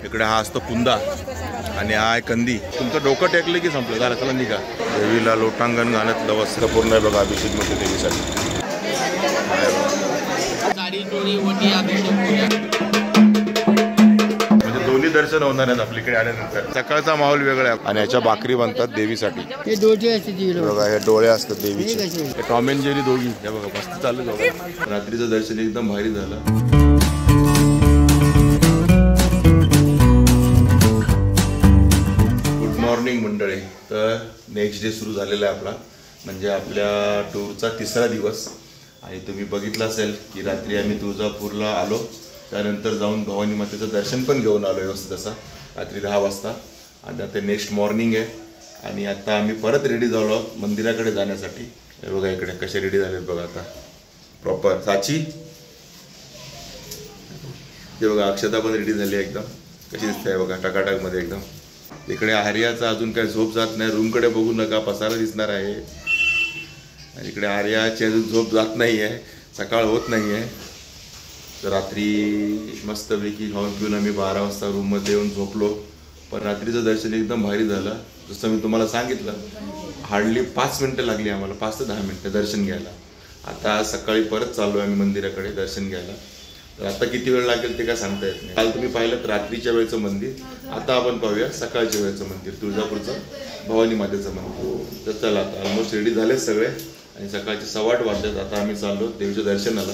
इकडे हा असतो कुंदा आणि हा आहे कंदी. तुमचं डोकं टेकलं की संपलं, झालं चला निघा. देवीला लोटांगण घालतलं वस्त्र पूर्ण आहे बघा अभिषेक मध्ये देवीसाठी. म्हणजे दोन्ही दर्शन होणार आहेत आपल्याकडे आल्यानंतर. सकाळचा माहोल वेगळा आहे आणि याच्या भाकरी बनतात देवीसाठी. बघा हे डोळे असतात देवीचे. टॉम अँड जेरी दोघी हे बघा मस्त चालू बघा. रात्रीचं दर्शन एकदम भारी झालं. मॉर्निंग मंडळी, तर नेक्स्ट डे सुरू झालेला आहे आपला, म्हणजे आपल्या टूरचा तिसरा दिवस. आणि तुम्ही बघितलं असेल की रात्री आम्ही तुळजापूरला आलो, त्यानंतर जाऊन भवानी मातेचं दर्शन पण घेऊन आलो व्यवस्थित असं रात्री 10 वाजता. आणि आता नेक्स्ट मॉर्निंग आहे आणि आता आम्ही परत रेडी झालो मंदिराकडे जाण्यासाठी. हे बघा इकडे कसे रेडी झालेत बघा आता प्रॉपर. साची हे बघा, अक्षता पण रेडी झाली एकदम, कशी दिसते बघा टकाटकमध्ये एकदम. इकडे आर्याचा अजून काही झोप जात नाही, रूमकडे बघू नका पसारा दिसणार आहे. आणि इकडे आर्याची अजून झोप जात नाही आहे, सकाळ होत नाही आहे. तर रात्री मस्तपैकी खाऊन पिऊन आम्ही 12 वाजता रूममध्ये येऊन झोपलो. पण रात्रीचं दर्शन एकदम भारी झालं. जसं मी तुम्हाला सांगितलं, हार्डली 5 मिनटं लागली आम्हाला, 5 ते 10 मिनटं दर्शन घ्यायला. आता सकाळी परत चाललो आम्ही मंदिराकडे दर्शन घ्यायला. तर आता किती वेळ लागेल ते काय सांगता येत नाही. काल तुम्ही पाहिलं तर रात्रीच्या वेळचं मंदिर, आता आपण पाहूया सकाळच्या वेळचं मंदिर, तुळजापूरचं भवानी मातेचं मंदिर. तर चला आता ऑलमोस्ट रेडी झालेच सगळे आणि सकाळचे 8:15 वाजतात. आता आम्ही चाललो देवीच्या दर्शनाला.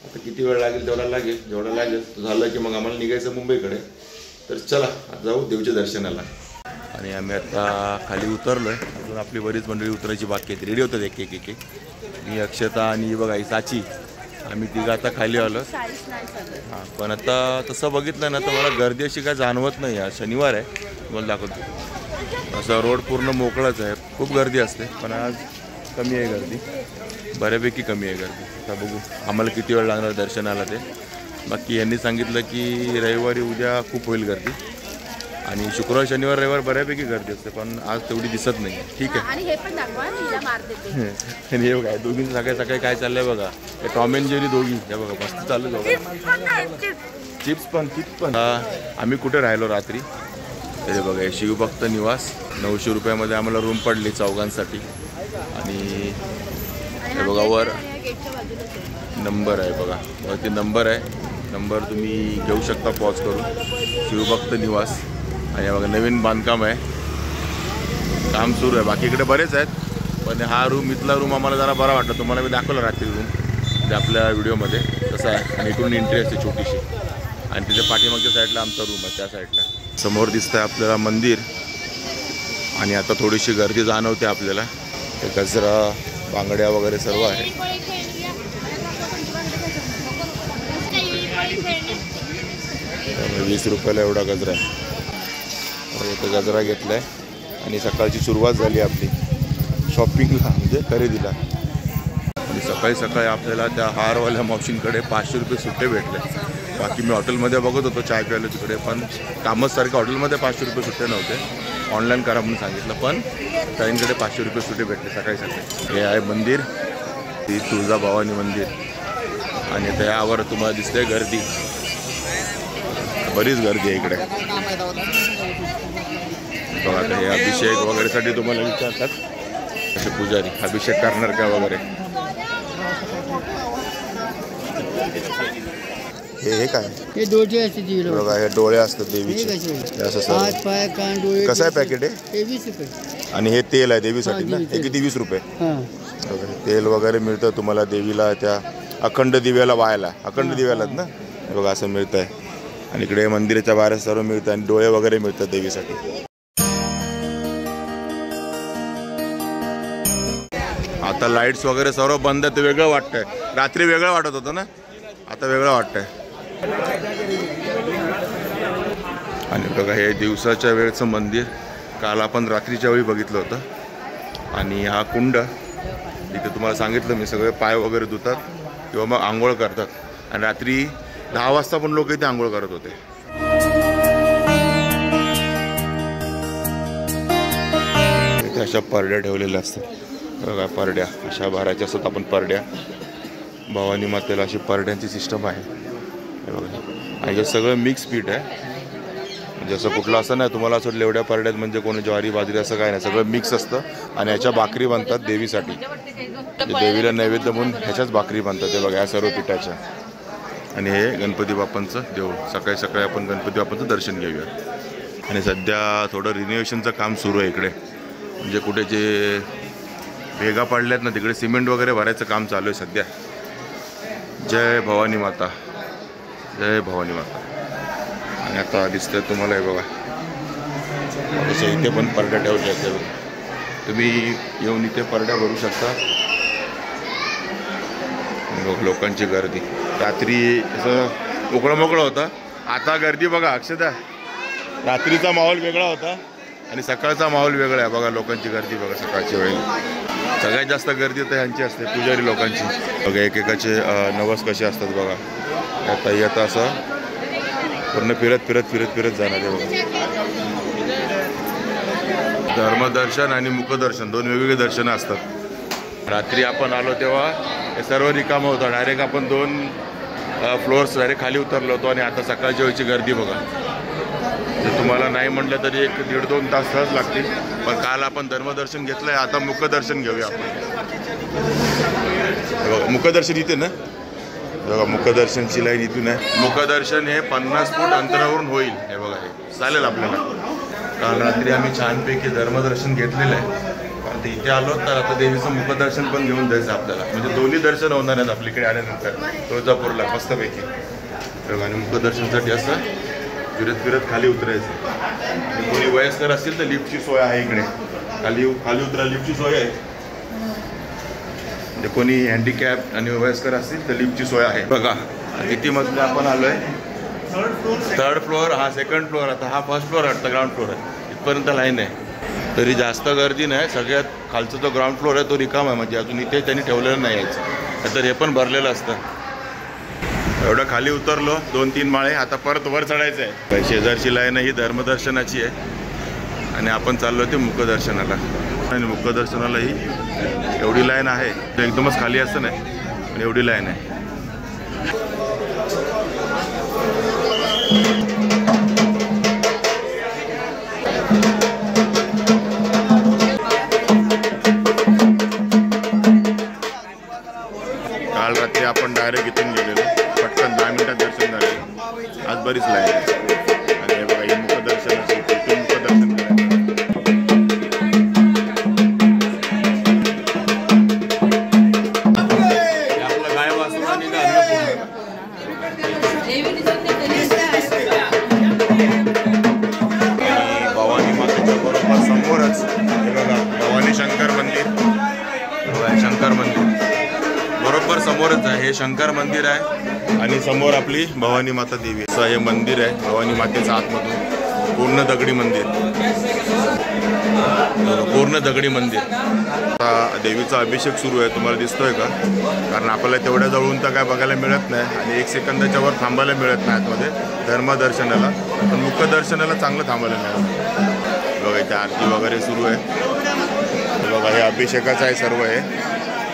आता किती वेळ लागेल तेवढा लागेल, जेवढा लागेल झालं की मग आम्हाला निघायचं मुंबईकडे. तर चला आता जाऊ देवीच्या दर्शनाला. आणि आम्ही आता खाली उतरलो आहे, अजून आपली बरीच मंडळी उतरायची बाकी आहेत, रेडी होतात एक एक एक एक. मी अक्षता आणि बघा ही साची, आम्ही तिघं आता खाली आलो. हां, पण आता तसं बघितलं ना तर मला गर्दी अशी काय जाणवत नाही. आज शनिवार आहे, तुम्हाला दाखवतो. असं रोड पूर्ण मोकळाच आहे, खूप गर्दी असते, पण आज कमी आहे गर्दी, बऱ्यापैकी कमी आहे गर्दी. आता बघू आम्हाला किती वेळ लागणार दर्शनाला ते. बाकी यांनी सांगितलं की रविवारी उद्या खूप होईल गर्दी आणि शुक्रवार शनिवार रविवार बऱ्यापैकी गर्दी असते, पण आज तेवढी दिसत नाही. ठीक आहे. आणि हे बघा दोघी सकाळी सकाळी काय चाललंय बघा, हे टॉम अँड जेरी दोघी हे बघा मस्त चालू बघा. चिप्स पण. आम्ही कुठे राहिलो रात्री, हे बघा हे शिवभक्त निवास. 900 रुपयामध्ये आम्हाला रूम पडली चौघांसाठी. आणि हे बघा वर नंबर आहे बघा, वरती नंबर आहे, नंबर तुम्ही घेऊ शकता पॉज करून. शिवभक्त निवास. आणि बघा नवीन बांधकाम आहे, काम सुरू आहे. बाकी इकडे बरेच आहेत, पण हा रूम इथला रूम आम्हाला जरा बरा वाटला. तुम्हाला मी दाखवलं रात्री रूम ते आपल्या व्हिडिओमध्ये तसं आहे. आणि इकडून एंट्री असते छोटीशी आणि तिथे पाठीमागच्या साईडला आमचा रूम आहे, त्या साईडला. समोर दिसतंय आपल्याला मंदिर. आणि आता थोडीशी गर्दी जाणवते आपल्याला. ते गजरा बांगड्या वगैरे सर्व आहे. 20 रुपयाला एवढा गजरा आहे. इथं गजरा घेतलाय आणि सकाळची सुरुवात झाली आपली शॉपिंगला, म्हणजे खरेदीला. आणि सकाळी सकाळी आपल्याला त्या हारवाल्या मावशींकडे 500 रुपये सुट्टे भेटले. बाकी मी हॉटेलमध्ये बघत होतो चाय प्यायला तिकडे, पण कामच सारखं हॉटेलमध्ये 500 रुपये सुट्टे नव्हते. ऑनलाईन करा म्हणून सांगितलं, पण ताईंकडे 500 रुपये सुट्टे भेटले सकाळी सकाळी. हे आहे मंदिर, ती तुळजा भवानी मंदिर. आणि त्यावर तुम्हाला दिसते गर्दी, बरीच गर्दी आहे इकडे बघा. आता हे अभिषेक वगैरेसाठी तुम्हाला विचारतात असे पुजारी, अभिषेक करणार का वगैरे. हे काय, हे डोळे असते बघा, हे डोळे असतात देवीचे. कसं आहे पॅकेट आहे? 20 रुपये. आणि हे तेल आहे देवीसाठी ना, हे किती 20 रुपये. तेल वगैरे मिळतं तुम्हाला देवीला, त्या अखंड दिव्याला वाहायला. अखंड दिव्यालाच ना, हे बघा असं मिळतं आहे. आणि इकडे मंदिराच्या बाहेर सर्व मिळतं आणि डोळे वगैरे मिळतात देवीसाठी. आता लाईट्स वगैरे सर्व बंद आहे, ते वेगळं वाटतंय. रात्री वेगळं वाटत होतं ना, आता वेगळं वाटतंय. आणि बघा हे दिवसाच्या वेळचं मंदिर, काल आपण रात्रीच्या वेळी बघितलं होतं. आणि हा कुंड, इथे तुम्हाला सांगितलं मी, सगळे पाय वगैरे धुतात किंवा मग आंघोळ करतात. आणि रात्री 10 वाजता पण लोक इथे आंघोळ करत होते. इथे अशा परड्या ठेवलेल्या असतात बघा, परड्या अशा भरायच्या असतात आपण परड्या. भवानी मातेला अशी परड्यांची सिस्टम आहे हे बघा. आणि हे सगळं मिक्स पीठ आहे. जसं कुठलं असं नाही तुम्हाला असं लेवड्या परड्यात म्हणजे कोणी ज्वारी बाजरी असं काय नाही, सगळं मिक्स असतं. आणि ह्याच्या भाकरी बनतात देवीसाठी, देवीला नैवेद्य म्हणून ह्याच्याच भाकरी बनतात. ते बघा या सर्व पिठाच्या. आणि हे गणपती बाप्पांचं देऊळ. सकाळी सकाळी आपण गणपती बाप्पांचं दर्शन घेऊया. आणि सध्या थोडं रिनोव्हेशनचं काम सुरू आहे इकडे, म्हणजे कुठे जे भेगा पडल्यात ना तिकडे सिमेंट वगैरे भरायचं काम चालू आहे सध्या. जय भवानी माता, जय भवानी माता. आणि आता दिसतंय तुम्हाला हे बघा तसं इथे पण परड्या ठेवल्या आहेत. तुम्ही येऊन इथे परड्या भरू शकता. लोकांची गर्दी रात्री असं मोकळं मोकळं होतं, आता गर्दी बघा अक्षता. रात्रीचा माहोल वेगळा होता आणि सकाळचा माहोल वेगळा आहे. बघा लोकांची गर्दी बघा सकाळची वेळी. सगळ्यात जास्त गर्दी तर ह्यांची असते, पुजारी लोकांची. बघा एकेकाचे नवस कसे असतात बघा. आता असं पूर्ण फिरत फिरत फिरत फिरत जाणार आहे बघा. धर्मदर्शन आणि मुखदर्शन दोन वेगवेगळे दर्शनं असतात. रात्री आपण आलो तेव्हा हे सर्व रिकामं होतं. डायरेक्ट आपण 2 फ्लोअर्स डायरेक्ट खाली उतरलो होतो. आणि आता सकाळच्या वेळची गर्दी बघा. जर तुम्हाला नाही म्हटलं तरी 1-1.5-2 तास सहज लागतील. पण काल आपण धर्मदर्शन घेतलं आहे, आता मुखदर्शन घेऊया आपण. बघा मुखदर्शन इथे ना, बघा मुखदर्शनची लाईन इथून आहे. मुखदर्शन हे 50 फूट अंतरावरून होईल. हे बघा हे चालेल आपल्याला. काल रात्री आम्ही छानपैकी धर्मदर्शन घेतलेलं आहे. कारण ते इथे आलो तर आता देवीचं मुखदर्शन पण घेऊन जायचं आपल्याला. म्हणजे दोन्ही दर्शन होणार आहेत आपल्याकडे आल्यानंतर तुळजापूरला मस्तपैकी. आणि मुखदर्शनसाठी असं फिरत फिरत खाली उतरायचं. आणि कोणी वयस्कर असतील तर लिफ्टची सोय आहे इकडे. खाली उतरा लिफ्टची सोय आहे. म्हणजे कोणी हँडिकॅप आणि वयस्कर असतील तर लिफ्टची सोय आहे. बघा किती मजले आपण आलो आहे. 3rd फ्लोअर, हा 2nd फ्लोअर. आता हा 1st फ्लोअर वाटतं, ग्राउंड फ्लोअर आहे. इथपर्यंत लाईन आहे. तरी जास्त गर्दी नाही. सगळ्यात खालचा जो ग्राउंड फ्लोअर आहे तो रिकाम आहे. म्हणजे अजून इथे त्यांनी ठेवलेलं नाही यायचं, तर हे पण भरलेलं असतं. एवढं खाली उतरलो 2-3 माळे. आता परत वर चढायचं आहे. शेजारची लाईन ही धर्मदर्शनाची आहे आणि आपण चाललो ते मुखदर्शनाला. आणि मुखदर्शनाला ही एवढी लाईन आहे. एकदमच खाली असतं नाही पण एवढी लाईन आहे. काल रात्री आपण डायरेक्ट इथून गेलेलो, पटकन 10 मिनिटात दर्शन झाले. आज बरीच लाईन आहे. आणि हे बघा हे मुखदर्शनाची, इथून मुखदर्शन करायचं. आपलं गाय वासरू आणि भवानी मातेच्या बरोबर समोरच हे बघा भवानी शंकर मंदिर. शंकर मंदिर बरोबर समोरच आहे. हे शंकर मंदिर आहे आणि समोर आपली भवानी माता देवी. असं हे मंदिर आहे भवानी मातेचं आतमधून. पूर्ण दगडी मंदिर, पूर्ण दगडी मंदिर. आता देवीचा अभिषेक सुरू आहे, तुम्हाला दिसतोय का? कारण आपल्याला तेवढ्या जवळून तर काय बघायला मिळत नाही आणि 1 सेकंदाच्या वर थांबायला मिळत नाही आतमध्ये धर्मदर्शनाला. पण मुखदर्शनाला चांगलं थांबायला मिळतं. बघा इथे आरती वगैरे सुरू आहे. बघा हे अभिषेकाचं आहे सर्व हे.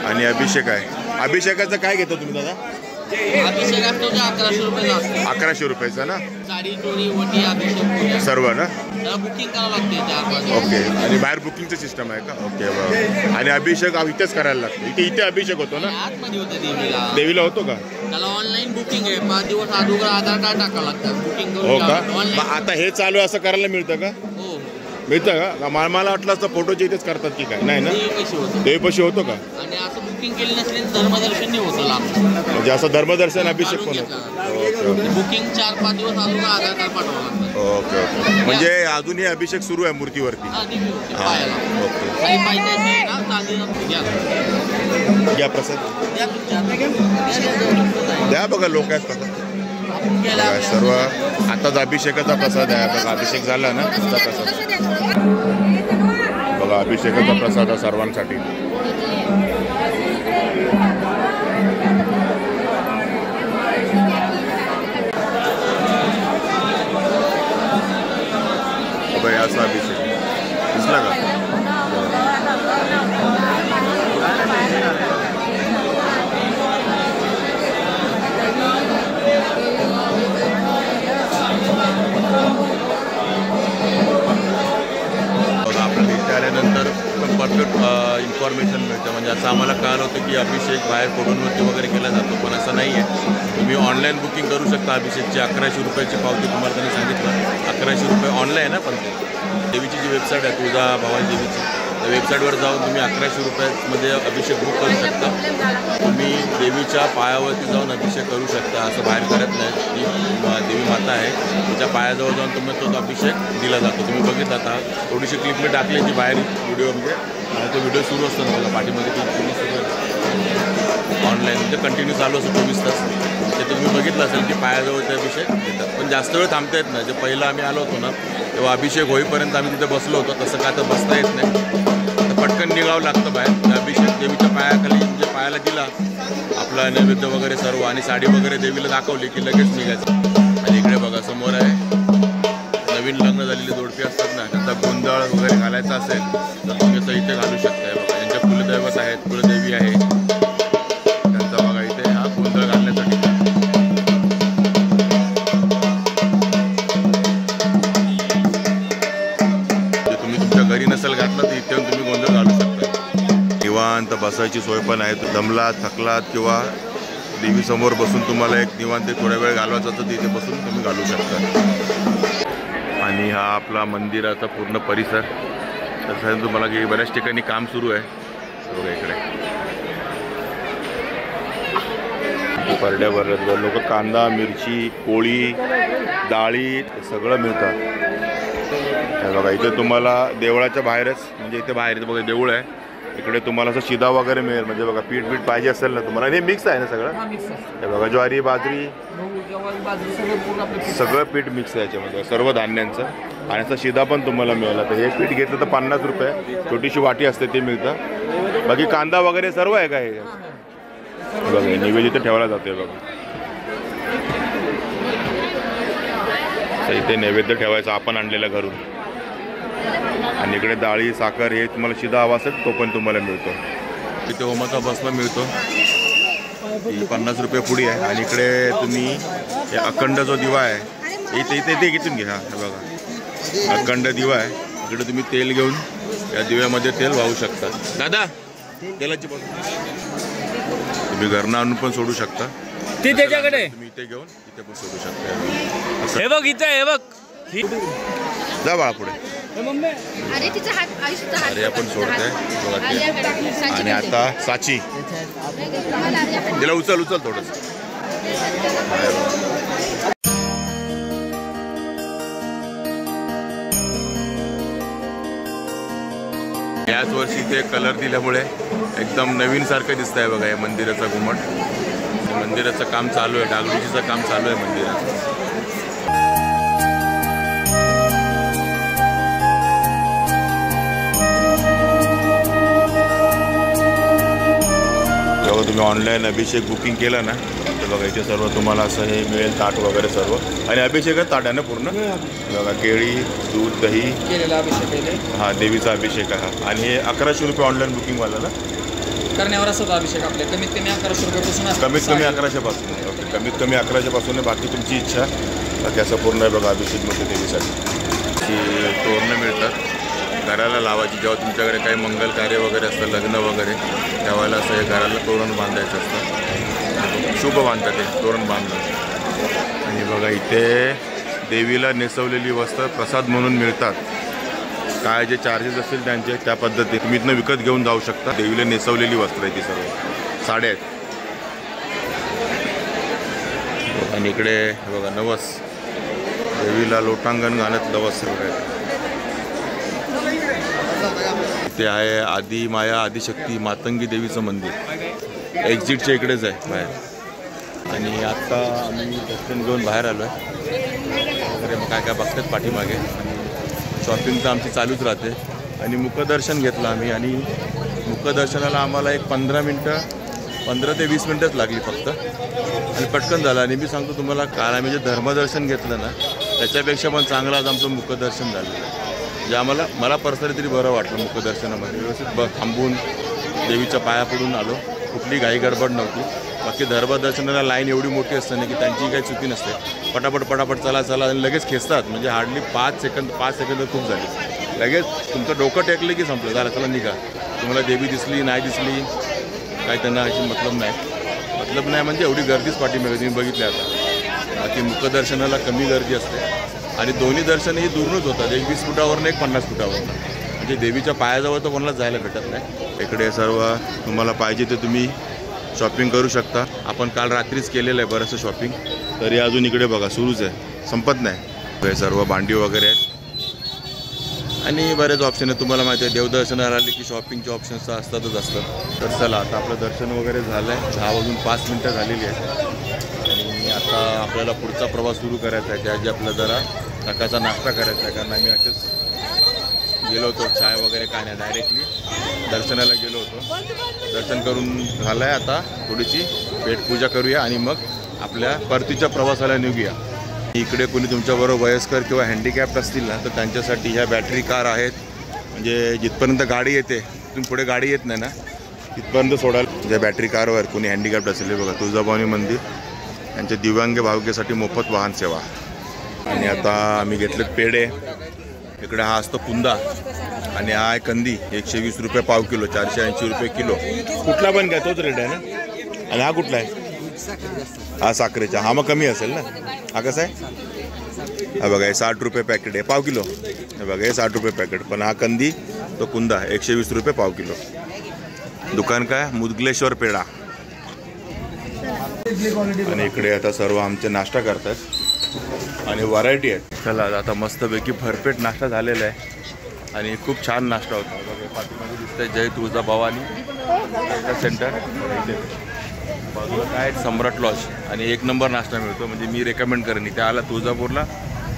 आणि अभिषेक आहे. अभिषेकाचं काय घेतो तुम्ही दादा? अभिषेक असतो 1100 रुपयाचा असतो. 1100 रुपयाचा ना? साडी चोरी वटी अभिषेक सर्व ना? बुकिंग करावं लागते 4-5. ओके. आणि बाहेर बुकिंगचं सिस्टम आहे का? ओके बरं. आणि अभिषेक इथेच करायला लागतो? इथे अभिषेक होतो ना? आतमध्ये होतं देवीला होतो का? त्याला ऑनलाईन बुकिंग आहे. 5 दिवस अगोदर आधार कार्ड टाकावं लागतं बुकिंग हो करून. का? मग आता हे चालू असं करायला मिळतं का? हो मिळतं का? मला वाटलं असतं फोटोचे इथेच करतात की काय? नाही ना, देवीपाशी होतो का? आणि असं बुकिंग केली नसली धर्मदर्शन नाही होतं लांब. म्हणजे असं धर्मदर्शन अभिषेक पण होतं. Okay okay. बुकिंग 4-5 दिवस अगोदर आधार कार्ड पाठवावं लागतं. Okay okay. म्हणजे अजून हे अभिषेक सुरू आहे मूर्तीवरती? हा दिव्य होती हां पायाला. ओके. आणि पायथ्याशी ना चांदीला घ्या घ्या प्रसाद द्या तुमच्या द्या. बघा लोक आहेत बघा. बघा सर्व आताच अभिषेकाचा प्रसाद आहे. बघा अभिषेक झाला ना त्याचा प्रसाद. बघा अभिषेकाचा प्रसाद आहे सर्वांसाठी. बघा असा अभिषेक दिसला का? इन्फॉर्मेशन मिळतं. म्हणजे असं आम्हाला कळलं होतं की अभिषेक बाहेर फोटोंवरती वगैरे केला जातो, पण असं नाही आहे. तुम्ही ऑनलाईन बुकिंग करू शकता. अभिषेकची 1100 रुपयाची पावती तुम्हाला त्यांनी सांगितलं. 1100 रुपये ऑनलाईन आहे. पण देवीची जी वेबसाईट आहे तुळजा भवानी देवीची, त्या वेबसाईटवर जाऊन तुम्ही 1100 रुपयामध्ये अभिषेक बुक करू शकता. तुम्ही देवीच्या पायावरती जाऊन अभिषेक करू शकता. असं बाहेर करत नाही. ती देवी माता आहे, तिच्या पायाजवळ जाऊन तुम्ही तो अभिषेक दिला जातो. तुम्ही बघितला आता थोडीशी क्लिप मी टाकली ती बाहेर व्हिडिओमध्ये, आणि तो व्हिडिओ सुरू असतो ना बघा पाठीमध्ये ती सुरू आहे ऑनलाईन, म्हणजे कंटिन्यू चालू असतो 24 तास. ते तुम्ही बघितलं असेल की पायाजवळचे अभिषेक देतात. पण जास्त वेळ थांबता येत नाही. जे पहिलं आम्ही आलो होतो ना तेव्हा अभिषेक होईपर्यंत आम्ही तिथे बसलो होतो. तसं काय तर बसता येत नाही, तर पटकन निघावं लागतं बाहेर. अभिषेक देवीच्या पायाखाली म्हणजे पायाला दिला आपला नैवेद्य वगैरे सर्व, आणि साडी वगैरे देवीला दाखवली की लगेच निघायचं. आणि इकडे बघा समोर आहे नवीन लग्न झालेली जोडपी असतात ना, त्यांचा गोंधळ वगैरे घालायचा असेल तर तुम्ही असं इथे घालू शकताय. बघा यांच्या कुलदैवत आहेत, कुलदेवी आहे त्यांचा. बघा इथे हा गोंधळ घालण्यासाठी जे तुम्ही तुमच्या घरी नसेल घातलं तर इथे तुम्ही गोंधळ घालू शकता. निवांत बसायची सोय पण आहे. दमलात थकलात किंवा देवीसमोर बसून तुम्हाला एक निवांत थोड्या वेळ घालवायचा तर तिथे बसून तुम्ही घालू शकता. आणि हा आपला मंदिराचा पूर्ण परिसर. तसं तुम्हाला की बऱ्याच ठिकाणी काम सुरू आहे. बघा इकडे परड्यावर लोक कांदा, मिरची, पोळी, डाळी सगळं मिळतं. बघा इथे तुम्हाला देवळाच्या बाहेरच, म्हणजे इथे बाहेर बघा देऊळ आहे, इकडे तुम्हाला असं शिदा वगैरे मिळेल. म्हणजे बघा पीठ पाहिजे असेल ना तुम्हाला, हे मिक्स आहे ना सगळं. हे बघा ज्वारी, बाजरी, सगळं पीठ मिक्स आहे याच्यामध्ये, सर्व धान्यांचं. आणि असं शिदा पण तुम्हाला मिळाला. तर हे पीठ घेतलं तर 50 रुपये, छोटीशी वाटी असते ते मिळतं. बाकी कांदा वगैरे सर्व आहे का हे बघा, नैवेद्य ठेवला जातोय बघा. इथे नैवेद्य ठेवायचं आपण आणलेलं घरून. आणि इकडे डाळी, साखर हे तुम्हाला शिदा हवा असेल तो पण तुम्हाला मिळतो. इथे होमाचा भस्म मिळतो, ही 50 रुपये पुडी आहे. आणि इकडे तुम्ही अखंड जो दिवा आहे इथे इथे ते घेऊन घ्या. हे बघा अखंड दिवा आहे. इकडे तुम्ही तेल घेऊन या दिव्यामध्ये तेल वाहू शकता. दादा तेलाची बॉटल तुम्ही घरनं आणून पण सोडू शकता. ती त्याच्याकडे तुम्ही इथे घेऊन इथे पण सोडू शकता. हे बघ इथे, हे बघ जा बाळा पुढे. अरे आपण सोडतोय. आणि आता साची तिला उचल थोडंसं. याच वर्षी ते कलर दिल्यामुळे एकदम नवीन सारखं दिसत आहे बघा हे मंदिराचा घुमट. मंदिराचं काम चालू आहे, डागडुजीचं काम चालू आहे मंदिराचं. जेव्हा तुम्ही ऑनलाईन अभिषेक बुकिंग केलं ना तर बघा इथे सर्व तुम्हाला असं हे मिळेल, ताट वगैरे सर्व. आणि अभिषेकच ताट आहे ना पूर्ण. बघा केळी, दूध, दही केलेला अभिषेक. हा देवीचा अभिषेक आहे. आणि हे 1100 रुपये ऑनलाईन बुकिंगवाला ना करण्यावर असतो अभिषेक आपले. कमीत कमी 1100 रुपयापासून, कमीत कमी 1100 पासून. ओके, कमीत कमी 1100 पासून आहे. बाकी तुमची इच्छा. बाकी असं पूर्ण आहे बघा अभिषेकमध्ये देवीसाठी. तोरणं मिळतात घराला लावायची. जेव्हा तुमच्याकडे काही मंगल कार्य वगैरे असतं, लग्न वगैरे, त्यावेळेला असं हे घराला तोरण बांधायचं असतं. शुभ बांधतात ते तोरण बांधतात. आणि बघा इथे देवीला नेसवलेली वस्त्र प्रसाद म्हणून मिळतात. काय जे चार्जेस असतील त्यांचे त्या पद्धती तुम्ही इथनं विकत घेऊन जाऊ शकता. देवीला नेसवलेली वस्त्र आहे ती सर्व साड्या आहेत. आणि इकडे बघा नवस, देवीला लोटांगण घालत नवस वगैरे. इथे आहे आदी माया आदिशक्ती मातंगी देवीचं मंदिर. एक्झिटच्या इकडेच आहे बाहेर. आणि आत्ता आम्ही दर्शन घेऊन बाहेर आलो आहे वगैरे. मग काय काय बघतात पाठीमागे. शॉपिंग तर आमची चालूच राहते. आणि मुखदर्शन घेतलं आम्ही. आणि मुखदर्शनाला आम्हाला एक 15 ते 20 मिनटंच लागली फक्त. आणि पटकन झालं. आणि मी सांगतो तुम्हाला, काल आम्ही जे धर्मदर्शन घेतलं ना त्याच्यापेक्षा पण चांगलं आज आमचं मुखदर्शन झालेलं आहे. जे मला पर्सनली तरी बरं वाटलं मुखदर्शनामध्ये. व्यवस्थित थांबून देवीच्या पाया पडून आलो. कुठली घाई गडबड नव्हती. बाकी धर्मदर्शनाला लाईन एवढी मोठी असते ना की त्यांची काही चुकी नसते. पटापट चला आणि लगेच खेचतात. म्हणजे हार्डली 5 सेकंद खूप झाली. लगेच तुमचं डोकं टेकलं की संपलं, झालं चला निघा. तुम्हाला देवी दिसली नाही दिसली काय त्यांना अशी मतलब नाही म्हणजे एवढी गर्दीच पाठीमागे तुम्ही बघितली आता. बाकी मुखदर्शनाला कमी गर्दी असते आणि दोन्ही दर्शनही दूरनच होतात, एक 20 फुटावरनं एक 50 फुटावरनं. म्हणजे देवीच्या पायाजवळ तर कोणाला जायला भेटत नाही. इकडे सर्व तुम्हाला पाहिजे ते तुम्ही शॉपिंग करू शकता. आपण काल रात्रीच केलेलं आहे बरंचसं शॉपिंग, तरी अजून इकडे बघा सुरूच आहे, संपत नाही. हे सर्व भांडी वगैरे आहेत आणि बरेच ऑप्शन आहेत. तुम्हाला माहिती आहे देवदर्शनाला आले की शॉपिंगचे ऑप्शन्स तर असतातच असतात. तर चला आता आपलं दर्शन वगैरे झालं आहे, 10 वाजून 5 मिनटं झालेली आहेत आणि आता आपल्याला पुढचा प्रवास सुरू करायचा आहे. त्याआधी आपल्याला जरा सकाळचा नाश्ता करायचा आहे, कारण आम्ही असेच गेलो होतो, चाय वगैरे काय नाही, डायरेक्टली दर्शनाला गेलो होतो. दर्शन करून झालं आहे, आता थोडीशी पेटपूजा करूया आणि मग आपल्या परतीच्या प्रवासाला निघूया. इकडे कोणी तुमच्याबरोबर वयस्कर किंवा हँडिकॅप्ट असतील ना तर त्यांच्यासाठी ह्या बॅटरी कार आहेत. म्हणजे जिथपर्यंत गाडी येते तिथून पुढे गाडी येत नाही ना तिथपर्यंत सोडायला ज्या बॅटरी कारवर कोणी हँडिकॅप्ट असेल. बघा तुळजाभवानी मंदिर यांच्या दिव्यांग भाविकेसाठी मोफत वाहन सेवा. आणि आता आम्ही घेतलेत पेढे. इकडे हा असतो कुंदा आणि हा आहे कंदी, 120 रुपये पाव किलो, 480 रुपये किलो. कुठला पण घ्या तोच रेट आहे ना. आणि हा कुठला आहे? हा साखरेचा. हा मग कमी असेल ना. हा कसा आहे? हा बघा हे 60 रुपये पॅकेट आहे पाव किलो. हे बघा हे 60 रुपये पॅकेट. पण हा कंदी तो कुंदा 120 रुपये पाव किलो. दुकान काय? मुदगलेश्वर पेढा. आणि इकडे आता सर्व आमचे नाश्ता करतात आणि व्हरायटी आहेत. चला आता मस्तपैकी भरपेट नाश्ता झालेला आहे आणि खूप छान नाश्ता होता. बघा पाठीमागे दिसतंय जय तुळजाभवानी सेंटर. बाजूला काय सम्राट लॉज आणि 1 नंबर नाश्ता मिळतो. म्हणजे मी रेकमेंड करेन इथे आला तुळजापूरला,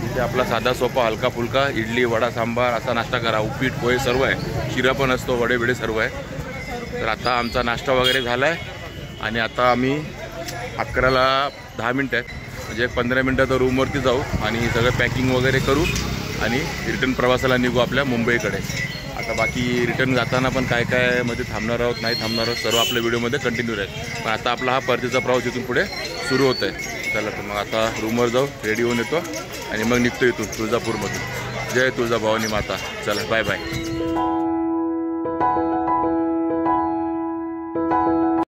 इथे आपला साधा सोपा हलका फुलका इडली वडा सांबार असा नाश्ता करा. उपीट पोहे सर्व आहे, शिरा पण असतो, वडे बिडे सर्व आहे. तर आता आमचा नाश्ता वगैरे झाला आहे आणि आता आम्ही 11ला 10 मिनटं आहेत, म्हणजे 15 मिनटं तर रूमवरती जाऊ आणि सगळं पॅकिंग वगैरे करू आणि रिटर्न प्रवासाला निघू आपल्या मुंबईकडे. आता बाकी रिटर्न जाताना पण काय काय मध्ये थांबणार आहोत नाही थांबणार आहोत सर्व आपल्या व्हिडिओमध्ये कंटिन्यू राहील. पण आता आपला हा परतीचा प्रवास इथून पुढे सुरू होत आहे. चला तर मग आता रूमवर जाऊ, रेडी होऊन येतो आणि मग निघतो इथून तुळजापूरमधून. जय तुळजाभवानी माता. चला बाय बाय.